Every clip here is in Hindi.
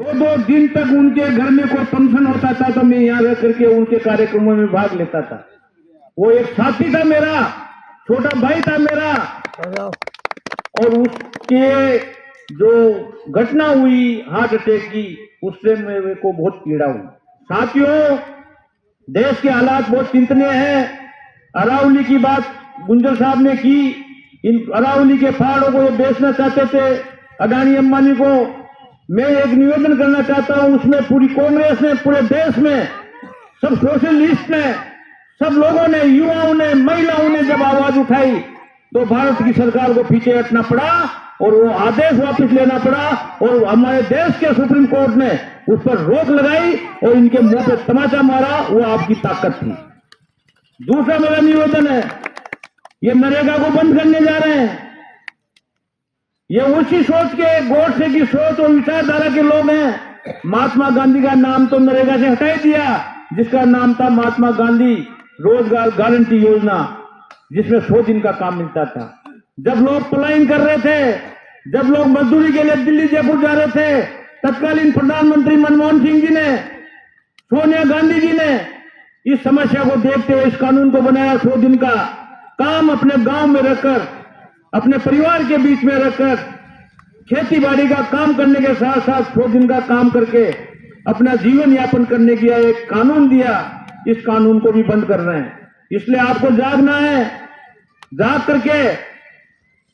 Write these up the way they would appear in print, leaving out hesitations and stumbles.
2-2 दिन तक उनके घर में कोई फंक्शन होता था तो मैं यहाँ रह करके उनके कार्यक्रमों में भाग लेता था। वो एक साथी था मेरा, छोटा भाई था मेरा, और उसके जो घटना हुई हार्ट अटैक की, उससे मेरे को बहुत पीड़ा हुई। साथियों, देश के हालात बहुत चिंतनीय हैं। अरावली की बात गुंजर साहब ने की। इन अरावली के पहाड़ों को ये बेचना चाहते थे अडानी अंबानी को। मैं एक निवेदन करना चाहता हूं, उसमें पूरी कांग्रेस ने, पूरे देश में सब सोशलिस्ट ने, सब लोगों ने, युवाओं ने, महिलाओं ने जब आवाज उठाई तो भारत की सरकार को पीछे हटना पड़ा और वो आदेश वापस लेना पड़ा, और हमारे देश के सुप्रीम कोर्ट ने उस पर रोक लगाई और इनके मुंह पे तमाचा मारा। वो आपकी ताकत थी। दूसरा मेरा निवेदन है, ये नरेगा को बंद करने जा रहे हैं। ये उसी सोच के, गोडसे की सोच और विचारधारा के लोग हैं। महात्मा गांधी का नाम तो नरेगा से हटा दिया, जिसका नाम था महात्मा गांधी रोजगार गारंटी योजना, जिसमें 100 दिन का काम मिलता था। जब लोग पलायन कर रहे थे, जब लोग मजदूरी के लिए दिल्ली जयपुर जा रहे थे, तत्कालीन प्रधानमंत्री मनमोहन सिंह जी ने, सोनिया गांधी जी ने इस समस्या को देखते हुए इस कानून को बनाया। 100 दिन का काम अपने गांव में रहकर, अपने परिवार के बीच में रहकर, खेती बाड़ी का काम करने के साथ साथ 100 दिन का काम करके अपना जीवन यापन करने की एक कानून दिया। इस कानून को भी बंद कर रहे हैं। इसलिए आपको जागना है, जाग करके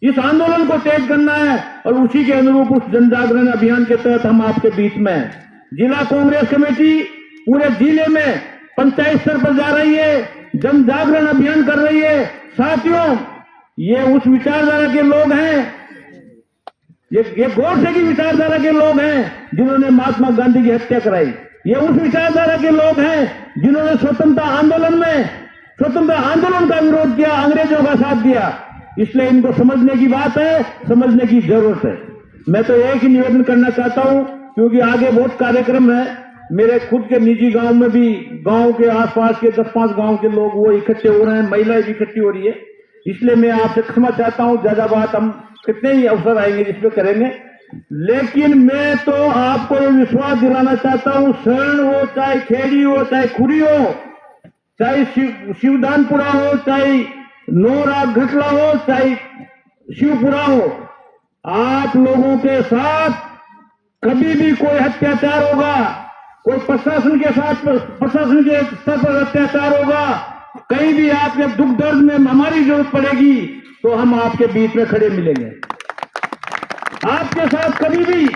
इस आंदोलन को तेज करना है, और उसी के अनुरूप उस जन जागरण अभियान के तहत हम आपके बीच में जिला कांग्रेस कमेटी पूरे जिले में पंचायत स्तर पर जा रही है, जन जागरण अभियान कर रही है। साथियों, ये उस विचारधारा के लोग हैं, ये गोडसे की विचारधारा के लोग हैं जिन्होंने महात्मा गांधी की हत्या कराई। ये उस विचारधारा के लोग हैं जिन्होंने स्वतंत्रता आंदोलन का विरोध किया, अंग्रेजों का साथ दिया। इसलिए इनको समझने की बात है, समझने की जरूरत है। मैं तो एक ही निवेदन करना चाहता हूं, क्योंकि आगे बहुत कार्यक्रम है। मेरे खुद के निजी गांव में भी, गांव के आसपास के 10-5 गांव के लोग वो इकट्ठे हो रहे हैं, महिलाएं भी इकट्ठी हो रही है। इसलिए मैं आपसे क्षमा चाहता हूं, ज्यादा बात हम कितने ही अवसर आएंगे जिसपे करेंगे, लेकिन मैं तो आपको विश्वास दिलाना चाहता हूं, शरण हो, चाहे खेड़ी हो, चाहे खुरी हो, चाहे शिवदानपुरा हो, चाहे नोरा घटला हो, चाहे शिवपुरा हो, आप लोगों के साथ कभी भी कोई अत्याचार होगा, कोई प्रशासन के साथ, प्रशासन के स्तर पर अत्याचार होगा, कहीं भी आपके दुख दर्द में हमारी जरूरत पड़ेगी तो हम आपके बीच में खड़े मिलेंगे। आपके साथ कभी भी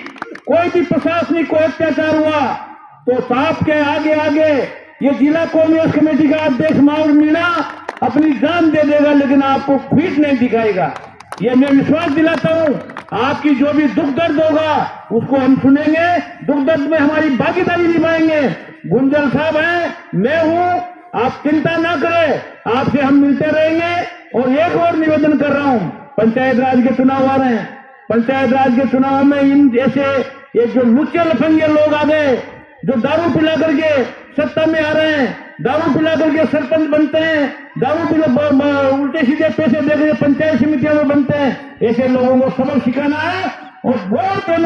कोई भी प्रशासनिक कोई अत्याचार हुआ तो आपके आगे आगे ये जिला कांग्रेस कमेटी का अध्यक्ष माउर मीणा अपनी जान दे देगा, लेकिन आपको फीट नहीं दिखाएगा। ये मैं विश्वास दिलाता हूं। आपकी जो भी दुख दर्द होगा उसको हम सुनेंगे, दुख दर्द में हमारी भागीदारी निभाएंगे। गुंजर साहब हैं, मैं हूं, आप चिंता ना करें, आपसे हम मिलते रहेंगे। और एक और निवेदन कर रहा हूं, पंचायत राज के चुनाव आ रहे हैं। पंचायत राज के चुनाव में इन जैसे ये जो लुच्चे लफंगे लोग आ गए, जो दारू पिला करके सत्ता में आ रहे हैं, दारू पिला करके सरपंच बनते हैं, दारू पिला उल्टे सीधे पैसे दे करके पंचायत समितियों में बनते हैं, ऐसे लोगों को सबक सिखाना है और वोट देना